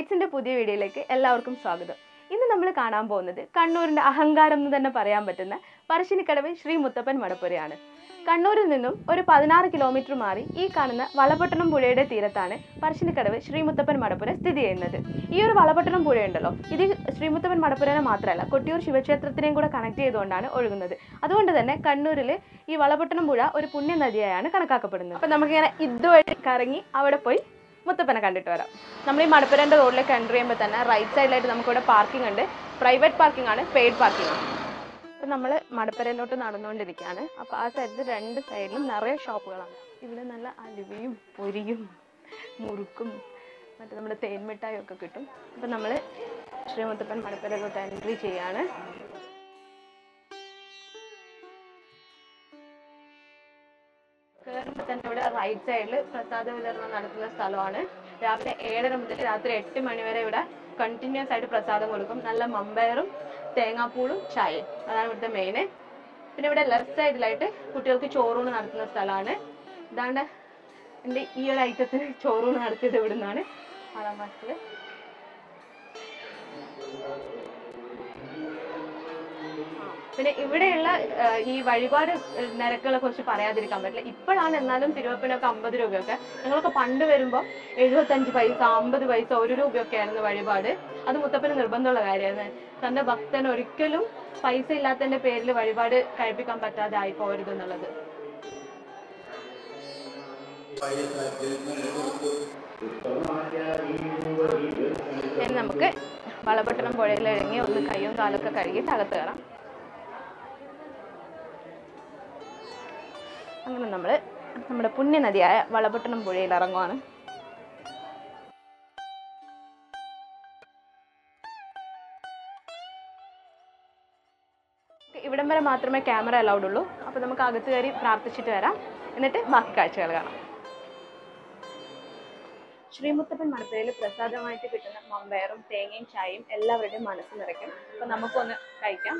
ബൈറ്റ്സിന്റെ പുതിയ വീഡിയോയിലേക്ക് എല്ലാവർക്കും സ്വാഗതം. ഇന്ന് നമ്മൾ കാണാൻ പോകുന്നത് കണ്ണൂരിന്റെ അഹങ്കാരം എന്ന് തന്നെ പറയാൻ പറ്റുന്ന പറശ്ശിനിക്കടവ് ശ്രീ മുത്തപ്പൻ മടപ്പുരയാണ്. കണ്ണൂരിൽ നിന്നും ഒരു 16 കിലോമീറ്റർ മാറി ഈ കാണുന്ന വളപട്ടണം പുഴയുടെ തീരത്താണ് പറശ്ശിനിക്കടവ് ശ്രീ മുത്തപ്പൻ മടപ്പുര സ്ഥിതി ചെയ്യുന്നത്. ഈ ഒരു വളപട്ടണം പുഴയുണ്ടല്ലോ, ഇത് ശ്രീ മുത്തപ്പൻ മടപ്പുരനെ മാത്രമല്ല കൊട്ടിയൂർ ശിവക്ഷേത്രത്തിനെയും കൂടെ കണക്ട് ചെയ്തുകൊണ്ടാണ് ഒഴുകുന്നത്. അതുകൊണ്ട് തന്നെ കണ്ണൂരിൽ ഈ വളപട്ടണം പുഴ ഒരു പുണ്യ നദിയായാണ് കണക്കാക്കപ്പെടുന്നത്. അപ്പം നമുക്കിങ്ങനെ ഇതുവഴി കറങ്ങി അവിടെ പോയി മുത്തപ്പനെ കണ്ടിട്ട് വരാം. നമ്മൾ ഈ മടപ്പുരൻ്റെ റോഡിലേക്ക് എൻ്റർ ചെയ്യുമ്പോൾ തന്നെ റൈറ്റ് സൈഡിലായിട്ട് നമുക്കിവിടെ പാർക്കിംഗ് ഉണ്ട്. പ്രൈവറ്റ് പാർക്കിംഗ് ആണ്, പെയ്ഡ് പാർക്കിംഗ് ആണ്. അപ്പം നമ്മൾ മടപ്പുരയിലോട്ട് നടന്നുകൊണ്ടിരിക്കുകയാണ്. അപ്പോൾ ആ സൈഡിൽ രണ്ട് സൈഡിലും നിറയെ ഷോപ്പുകളാണ്. ഇവിടെ നല്ല അലുവയും പൊരിയും മുറുക്കും മറ്റേ നമ്മുടെ തേൻമിഠായും ഒക്കെ കിട്ടും. അപ്പം നമ്മൾ ശ്രീ മുത്തപ്പൻ മടപ്പുരയിലോട്ട് എൻട്രി ചെയ്യാണ്. കയറുമ്പോൾ തന്നെ ഇവിടെ റൈറ്റ് സൈഡിൽ പ്രസാദ വിതരണം നടത്തുന്ന സ്ഥലമാണ്. രാവിലെ 7:30 മുതൽ രാത്രി 8 മണി വരെ ഇവിടെ കണ്ടിന്യൂസ് ആയിട്ട് പ്രസാദം കൊടുക്കും. നല്ല മമ്പയറും തേങ്ങാപ്പൂളും ചായയും, അതാണ് ഇവിടുത്തെ മെയിന്. പിന്നെ ഇവിടെ ലെഫ്റ്റ് സൈഡിലായിട്ട് കുട്ടികൾക്ക് ചോറൂണ് നടത്തുന്ന സ്ഥലമാണ്. ഇതാണ്ട് എൻ്റെ ഈ ഒരു ഐറ്റത്തിന് ചോറൂണ് നടത്തിയത് ഇവിടെ നിന്നാണ്. ആറാം മാസത്തിൽ പിന്നെ ഇവിടെയുള്ള ഈ വഴിപാട് നിരക്കുകളെ കുറിച്ച് പറയാതിരിക്കാൻ പറ്റില്ല. ഇപ്പോഴാണ് എന്നാലും തിരുവപ്പനൊക്കെ 50 രൂപയൊക്കെ. ഞങ്ങളൊക്കെ പണ്ട് വരുമ്പോൾ 75 പൈസ 50 പൈസ 1 രൂപയൊക്കെ ആയിരുന്നു വഴിപാട്. അത് മുത്തപ്പന് നിർബന്ധമുള്ള കാര്യമാണ്. തന്റെ ഭക്തൻ ഒരിക്കലും പൈസ ഇല്ലാത്തതിന്റെ പേരിൽ വഴിപാട് കഴിപ്പിക്കാൻ പറ്റാതെ ആയി പോരുത് എന്നുള്ളത്. നമുക്ക് വളപട്ടണം പുഴയിൽ ഇറങ്ങി ഒന്ന് കയ്യും കാലൊക്കെ കഴുകിയിട്ട് അകത്ത് കയറാം. അങ്ങനെ നമ്മൾ നമ്മുടെ പുണ്യനദിയായ വളപട്ടണം പുഴയിൽ ഇറങ്ങുവാണ്. ഇവിടം വരെ മാത്രമേ ക്യാമറ അലൗഡ് ഉള്ളൂ. അപ്പോൾ നമുക്ക് അകത്ത് കയറി പ്രാർത്ഥിച്ചിട്ട് വരാം, എന്നിട്ട് ബാക്കി കാഴ്ചകൾ കാണാം. ശ്രീമുത്തപ്പൻ മടപ്പുരയിൽ പ്രസാദമായിട്ട് കിട്ടുന്ന മമ്പയറും തേങ്ങയും ചായയും എല്ലാവരുടെയും മനസ്സ് നിറയ്ക്കും. അപ്പോൾ നമുക്കൊന്ന് കഴിക്കാം.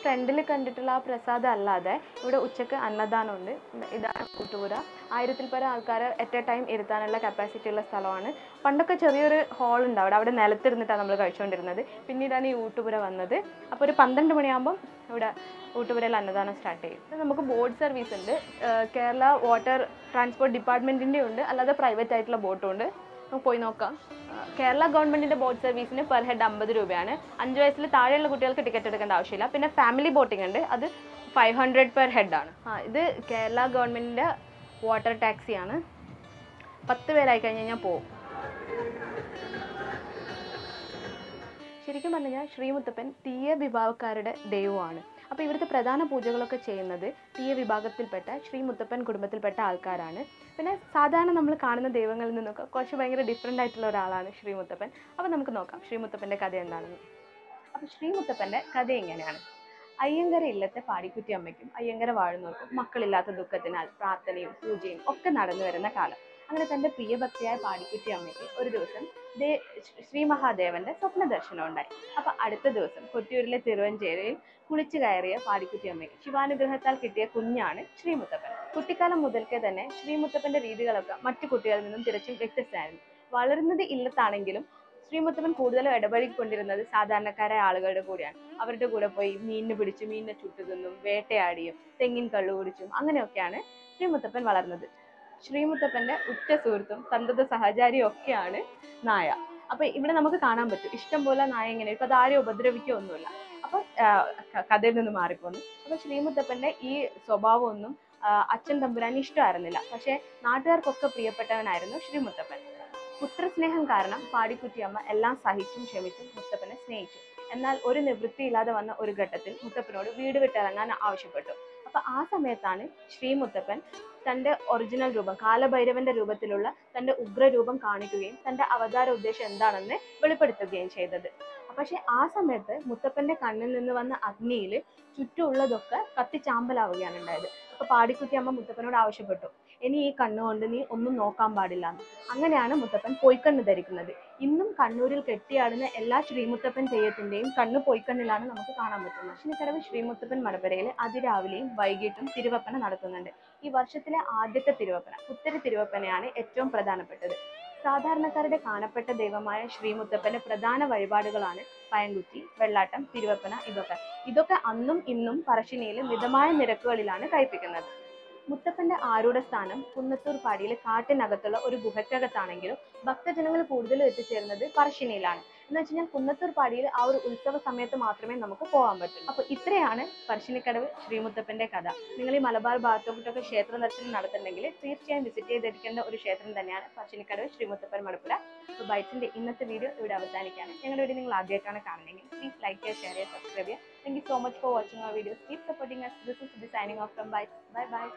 ഫ്രണ്ടിൽ കണ്ടിട്ടുള്ള ആ പ്രസാദം അല്ലാതെ ഇവിടെ ഉച്ചക്ക് അന്നദാനമുണ്ട്. ഇതാണ് ഊട്ടുപുര. 1000-ൽ പരം ആൾക്കാരെ അറ്റ് എ ടൈം ഇരുത്താനുള്ള കപ്പാസിറ്റി ഉള്ള സ്ഥലമാണ്. പണ്ടൊക്കെ ചെറിയൊരു ഹോൾ ഉണ്ട് അവിടെ നിലത്തിരുന്നിട്ടാണ് നമ്മൾ കഴിച്ചുകൊണ്ടിരുന്നത്. പിന്നീടാണ് ഈ ഊട്ടുപുര വന്നത്. അപ്പോൾ ഒരു 12 മണിയാകുമ്പം ഇവിടെ ഊട്ടുപുരയിൽ അന്നദാനം സ്റ്റാർട്ട് ചെയ്യും. നമുക്ക് ബോട്ട് സർവീസ് ഉണ്ട്. കേരള വാട്ടർ ട്രാൻസ്പോർട്ട് ഡിപ്പാർട്ട്മെൻറ്റിൻ്റെ ഉണ്ട്, അല്ലാതെ പ്രൈവറ്റ് ആയിട്ടുള്ള ബോട്ടും ഉണ്ട്. നമുക്ക് പോയി നോക്കാം. കേരള ഗവൺമെൻറ്റിൻ്റെ ബോട്ട് സർവീസിന് പെർ ഹെഡ് 50 രൂപയാണ്. 5 വയസ്സിൽ താഴെയുള്ള കുട്ടികൾക്ക് ടിക്കറ്റ് എടുക്കേണ്ട ആവശ്യമില്ല. പിന്നെ ഫാമിലി ബോട്ടിംഗ് ഉണ്ട്, അത് 500 പെർ ഹെഡാണ്. ഇത് കേരള ഗവൺമെൻറ്റിൻ്റെ വാട്ടർ ടാക്സിയാണ്. 10 പേരായി കഴിഞ്ഞാൽ പോകും. ശരിക്കും പറഞ്ഞു കഴിഞ്ഞാൽ ശ്രീ മുത്തപ്പൻ തീയ വിഭാഗക്കാരുടെ ദൈവമാണ്. അപ്പോൾ ഇവിടുത്തെ പ്രധാന പൂജകളൊക്കെ ചെയ്യുന്നത് തീയ വിഭാഗത്തിൽപ്പെട്ട ശ്രീ മുത്തപ്പൻ കുടുംബത്തിൽപ്പെട്ട ആൾക്കാരാണ്. പിന്നെ സാധാരണ നമ്മൾ കാണുന്ന ദൈവങ്ങളിൽ നിന്നൊക്കെ കുറച്ച് ഭയങ്കര ഡിഫറെൻ്റ് ആയിട്ടുള്ള ഒരാളാണ് ശ്രീ മുത്തപ്പൻ. അപ്പോൾ നമുക്ക് നോക്കാം ശ്രീ മുത്തപ്പൻ്റെ കഥ എന്താണെന്ന്. അപ്പോൾ ശ്രീ മുത്തപ്പൻ്റെ കഥ എങ്ങനെയാണ്? അയ്യങ്കര ഇല്ലത്തെ പാടിക്കുറ്റി അമ്മയ്ക്കും അയ്യങ്കര വാഴുന്നവർക്കും മക്കളില്ലാത്ത ദുഃഖത്തിനാൽ പ്രാർത്ഥനയും പൂജയും ഒക്കെ നടന്നു വരുന്ന കാലം. അങ്ങനെ തൻ്റെ പ്രിയഭക്തിയായ പാടിക്കുറ്റി അമ്മയ്ക്ക് ഒരു ദിവസം ശ്രീ മഹാദേവന്റെ സ്വപ്ന ദർശനം ഉണ്ടായി. അപ്പോൾ അടുത്ത ദിവസം കൊട്ടിയൂരിലെ തിരുവഞ്ചേരിയിൽ കുളിച്ചു കയറിയ പാടിക്കുറ്റി അമ്മയ്ക്ക് ശിവാനുഗ്രഹത്താൽ കിട്ടിയ കുഞ്ഞാണ് ശ്രീ മുത്തപ്പൻ. കുട്ടിക്കാലം മുതൽക്കേ തന്നെ ശ്രീ മുത്തപ്പന്റെ രീതികളൊക്കെ മറ്റു കുട്ടികളിൽ നിന്നും തികച്ചും വ്യത്യസ്തമായിരുന്നു. വളരുന്നത് ഇല്ലത്താണെങ്കിലും ശ്രീ മുത്തപ്പൻ കൂടുതലും ഇടപഴകിക്കൊണ്ടിരുന്നത് സാധാരണക്കാരായ ആളുകളുടെ കൂടെയാണ്. അവരുടെ കൂടെ പോയി മീനിനെ പിടിച്ച് മീനിനെ ചുട്ടു തിന്നും, വേട്ടയാടിയും തെങ്ങിൻ കള്ളു കുടിച്ചും അങ്ങനെയൊക്കെയാണ് ശ്രീ മുത്തപ്പൻ വളർന്നത്. ശ്രീ മുത്തപ്പന്റെ ഉറ്റ സുഹൃത്തും സന്തത സഹചാരിയും ഒക്കെയാണ് നായ. അപ്പൊ ഇവിടെ നമുക്ക് കാണാൻ പറ്റും ഇഷ്ടം പോലെ നായ ഇങ്ങനെ. ഇപ്പൊ അതാരും ഉപദ്രവിക്കുകയൊന്നുമില്ല. അപ്പൊ കഥയിൽ നിന്ന് മാറിപ്പോന്നു. അപ്പൊ ശ്രീ മുത്തപ്പന്റെ ഈ സ്വഭാവമൊന്നും അച്ഛൻ തമ്പുരാന് ഇഷ്ടമായിരുന്നില്ല. പക്ഷെ നാട്ടുകാർക്കൊക്കെ പ്രിയപ്പെട്ടവനായിരുന്നു ശ്രീ മുത്തപ്പൻ. പുത്രസ്നേഹം കാരണം പാടിക്കുറ്റിയമ്മ എല്ലാം സഹിച്ചും ക്ഷമിച്ചും മുത്തപ്പനെ സ്നേഹിച്ചു. എന്നാൽ ഒരു നിവൃത്തിയില്ലാതെ വന്ന ഒരു ഘട്ടത്തിൽ മുത്തപ്പനോട് വീട് വിട്ടിറങ്ങാൻ ആവശ്യപ്പെട്ടു. അപ്പൊ ആ സമയത്താണ് ശ്രീ മുത്തപ്പൻ തൻ്റെ ഒറിജിനൽ രൂപം, കാലഭൈരവന്റെ രൂപത്തിലുള്ള തൻ്റെ ഉഗ്രരൂപം കാണിക്കുകയും തൻ്റെ അവതാര ഉദ്ദേശം എന്താണെന്ന് വെളിപ്പെടുത്തുകയും ചെയ്തത്. പക്ഷെ ആ സമയത്ത് മുത്തപ്പന്റെ കണ്ണിൽ നിന്ന് വന്ന അഗ്നിയിൽ ചുറ്റുമുള്ളതൊക്കെ കത്തിച്ചാമ്പലാവുകയാണ് ഉണ്ടായത്. അപ്പൊ പാടിക്കുറ്റി അമ്മ മുത്തപ്പനോട് ആവശ്യപ്പെട്ടു, ഇനി ഈ കണ്ണുകൊണ്ട് നീ ഒന്നും നോക്കാൻ പാടില്ല. അങ്ങനെയാണ് മുത്തപ്പൻ പൊയ്ക്കണ്ണ് ധരിക്കുന്നത്. ഇന്നും കണ്ണൂരിൽ കെട്ടിയാടുന്ന എല്ലാ ശ്രീമുത്തപ്പൻ തെയ്യത്തിന്റെയും കണ്ണ് പൊയ്ക്കണ്ണിലാണ് നമുക്ക് കാണാൻ പറ്റുന്നത്. പറശ്ശിനിക്കടവ് ശ്രീമുത്തപ്പൻ മടപ്പുരയിൽ അതിരാവിലെയും വൈകിട്ടും തിരുവപ്പന നടത്തുന്നുണ്ട്. ഈ വർഷത്തിലെ ആദ്യത്തെ തിരുവപ്പന, പുത്തരി തിരുവപ്പനയാണ് ഏറ്റവും പ്രധാനപ്പെട്ടത്. സാധാരണക്കാരുടെ കാണപ്പെട്ട ദൈവമായ ശ്രീമുത്തപ്പന്റെ പ്രധാന വഴിപാടുകളാണ് പയങ്കുറ്റി, വെള്ളാട്ടം, തിരുവപ്പന. ഇതൊക്കെ അന്നും ഇന്നും പറശ്ശിനിയിൽ മിതമായ നിരക്കുകളിലാണ് കഴിപ്പിക്കുന്നത്. മുത്തപ്പന്റെ ആരൂഢ സ്ഥാനം കുന്നത്തൂർ പാടിയിലെ കാട്ടിനകത്തുള്ള ഒരു ഗുഹയ്ക്കകത്താണെങ്കിലും ഭക്തജനങ്ങൾ കൂടുതലും എത്തിച്ചേരുന്നത് പറശ്ശിനിയിലാണ്. എന്ന് വെച്ച് കഴിഞ്ഞാൽ കുന്നത്തൂർ പാടിയിൽ ആ ഒരു ഉത്സവ സമയത്ത് മാത്രമേ നമുക്ക് പോകാൻ പറ്റുള്ളൂ. അപ്പോൾ ഇത്രയാണ് പറശ്ശിനിക്കടവ് ശ്രീമുത്തപ്പന്റെ കഥ. നിങ്ങൾ ഈ മലബാർ ഭാഗത്തോട്ടൊക്കെ ക്ഷേത്ര ദർശനം നടത്തുന്നുണ്ടെങ്കിൽ തീർച്ചയായും വിസിറ്റ് ചെയ്തിരിക്കേണ്ട ഒരു ക്ഷേത്രം തന്നെയാണ് പറശ്ശിനിക്കടവ് ശ്രീമുത്തപ്പൻ മടപ്പുര. അപ്പോൾ ബൈറ്റ്സിന്റെ ഇന്നത്തെ വീഡിയോ ഇവിടെ അവസാനിക്കുകയാണ്. ഞങ്ങളുടെ വീഡിയോ നിങ്ങൾ ആദ്യമായിട്ടാണ് കാണുന്നതെങ്കിൽ പ്ലീസ് ലൈക്ക് ചെയ്യുക, ഷെയർ ചെയ്യുക, സബ്സ്ക്രൈബ് ചെയ്യുക. Thank you so much for watching our videos. Keep supporting us. This is signing off from Bites. Bye bye.